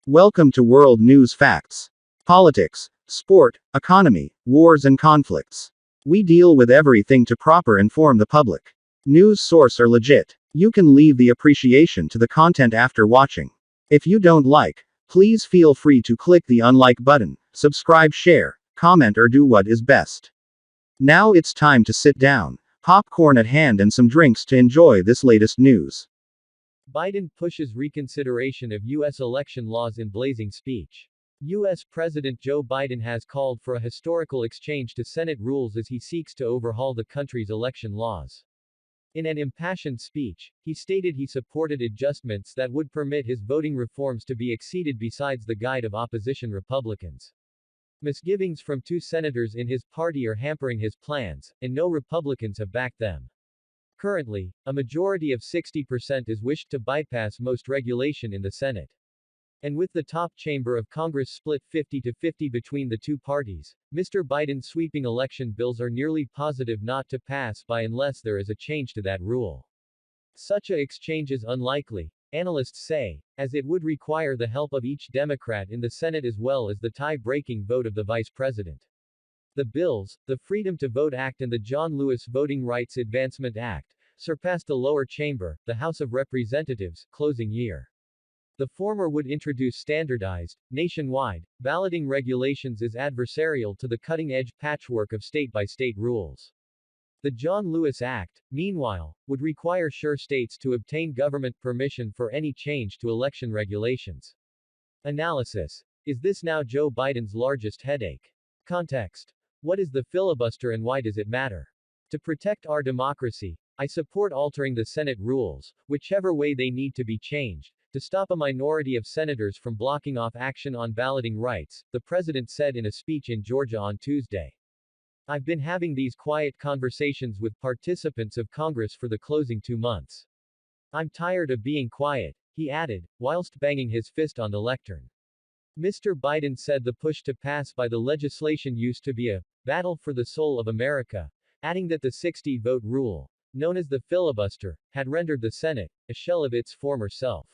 Welcome to World News Facts. Politics, sport, economy, wars and conflicts. We deal with everything to proper inform the public. News source are legit. You can leave the appreciation to the content after watching. If you don't like, please feel free to click the unlike button, subscribe, share, comment or do what is best. Now it's time to sit down, popcorn at hand and some drinks to enjoy this latest news. Biden pushes reconsideration of U.S. election laws in blazing speech. U.S. President Joe Biden has called for a historical exchange to Senate rules as he seeks to overhaul the country's election laws. In an impassioned speech, he stated he supported adjustments that would permit his voting reforms to be exceeded besides the guide of opposition Republicans. Misgivings from two senators in his party are hampering his plans, and no Republicans have backed them. Currently, a majority of 60% is wished to bypass most regulation in the Senate. And with the top chamber of Congress split 50-50 between the two parties, Mr. Biden's sweeping election bills are nearly positive not to pass by unless there is a change to that rule. Such a exchange is unlikely, analysts say, as it would require the help of each Democrat in the Senate as well as the tie-breaking vote of the Vice President. The bills, the Freedom to Vote Act and the John Lewis Voting Rights Advancement Act, surpassed the lower chamber, the House of Representatives, closing year. The former would introduce standardized, nationwide, balloting regulations as adversarial to the cutting-edge patchwork of state-by-state rules. The John Lewis Act, meanwhile, would require sure states to obtain government permission for any change to election regulations. Analysis. Is this now Joe Biden's largest headache? Context. What is the filibuster and why does it matter? To protect our democracy, I support altering the Senate rules, whichever way they need to be changed, to stop a minority of senators from blocking off action on balloting rights, the president said in a speech in Georgia on Tuesday. I've been having these quiet conversations with participants of Congress for the closing 2 months. I'm tired of being quiet, he added, whilst banging his fist on the lectern. Mr. Biden said the push to pass by the legislation used to be a battle for the soul of America, adding that the 60-vote rule, known as the filibuster, had rendered the Senate a shell of its former self.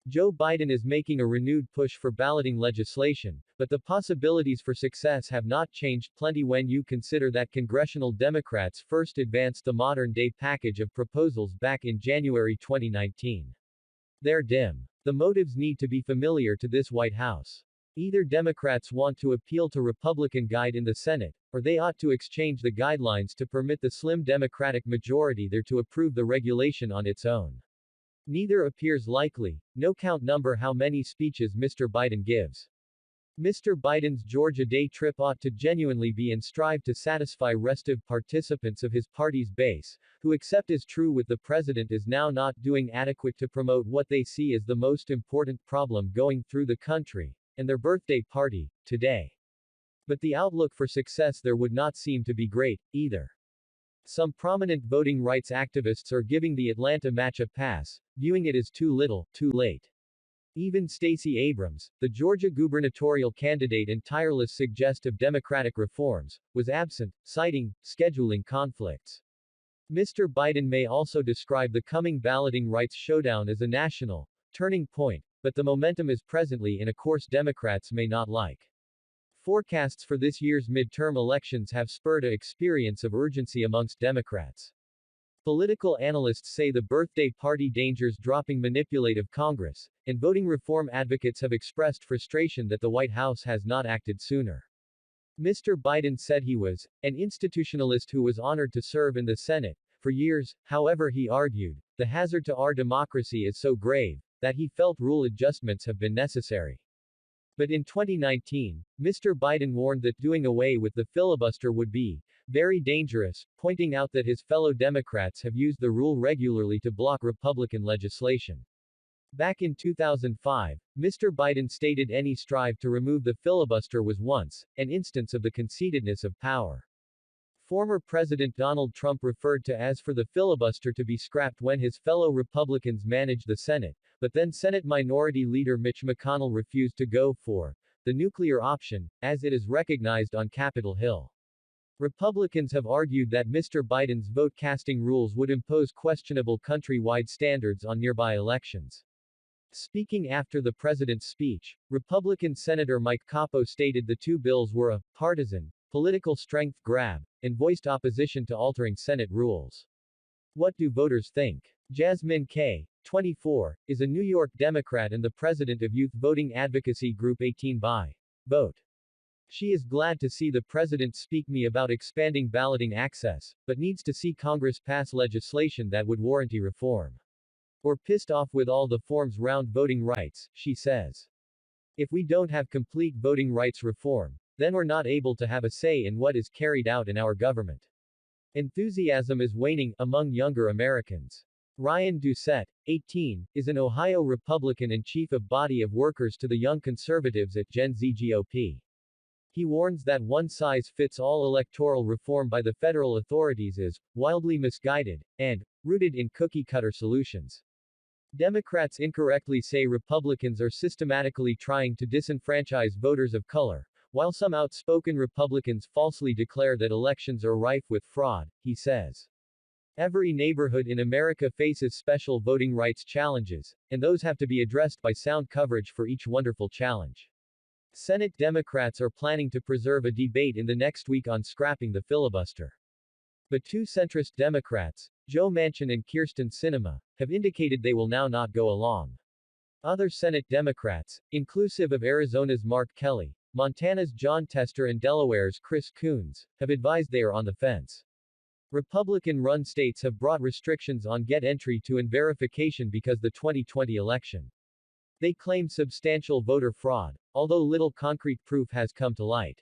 Joe Biden is making a renewed push for balloting legislation, but the possibilities for success have not changed plenty when you consider that congressional Democrats first advanced the modern-day package of proposals back in January 2019. They're dim. The motives need to be familiar to this White House. Either Democrats want to appeal to Republican guide in the Senate, or they ought to exchange the guidelines to permit the slim Democratic majority there to approve the regulation on its own. Neither appears likely. No count number how many speeches Mr. Biden gives. Mr. Biden's Georgia day trip ought to genuinely be and strive to satisfy restive participants of his party's base, who accept as true with the president is now not doing adequate to promote what they see as the most important problem going through the country, and their birthday party, today. But the outlook for success there would not seem to be great, either. Some prominent voting rights activists are giving the Atlanta match a pass, viewing it as too little, too late. Even Stacey Abrams, the Georgia gubernatorial candidate and tireless suggest of Democratic reforms, was absent, citing scheduling conflicts. Mr. Biden may also describe the coming balloting rights showdown as a national turning point, but the momentum is presently in a course Democrats may not like. Forecasts for this year's midterm elections have spurred an experience of urgency amongst Democrats. Political analysts say the birthday party dangers dropping manipulative Congress, and voting reform advocates have expressed frustration that the White House has not acted sooner. Mr. Biden said he was an institutionalist who was honored to serve in the Senate for years. However, he argued, the hazard to our democracy is so grave that he felt rule adjustments have been necessary. But in 2019, Mr. Biden warned that doing away with the filibuster would be very dangerous, pointing out that his fellow Democrats have used the rule regularly to block Republican legislation. Back in 2005, Mr. Biden stated any strive to remove the filibuster was once an instance of the conceitedness of power. Former President Donald Trump referred to as for the filibuster to be scrapped when his fellow Republicans managed the Senate, but then Senate Minority Leader Mitch McConnell refused to go for the nuclear option, as it is recognized on Capitol Hill. Republicans have argued that Mr. Biden's vote-casting rules would impose questionable country-wide standards on nearby elections. Speaking after the president's speech, Republican Senator Mike Capo stated the two bills were a partisan, political strength grab, and voiced opposition to altering Senate rules. What do voters think? Jasmine K., 24, is a New York Democrat and the president of youth voting advocacy group 18 by Vote. She is glad to see the president speak me about expanding balloting access, but needs to see Congress pass legislation that would warranty reform. We're pissed off with all the forms round voting rights, she says. If we don't have complete voting rights reform, then we're not able to have a say in what is carried out in our government. Enthusiasm is waning among younger Americans. Ryan Doucette, 18, is an Ohio Republican and chief of body of workers to the Young Conservatives at Gen Z GOP. He warns that one-size-fits-all electoral reform by the federal authorities is wildly misguided and rooted in cookie-cutter solutions. Democrats incorrectly say Republicans are systematically trying to disenfranchise voters of color, while some outspoken Republicans falsely declare that elections are rife with fraud, he says. Every neighborhood in America faces special voting rights challenges, and those have to be addressed by sound coverage for each wonderful challenge. Senate Democrats are planning to preserve a debate in the next week on scrapping the filibuster. But two centrist Democrats, Joe Manchin and Kyrsten Sinema, have indicated they will now not go along. Other Senate Democrats, inclusive of Arizona's Mark Kelly, Montana's John Tester and Delaware's Chris Coons, have advised they are on the fence. Republican-run states have brought restrictions on get entry to and verification because the 2020 election. They claim substantial voter fraud, although little concrete proof has come to light.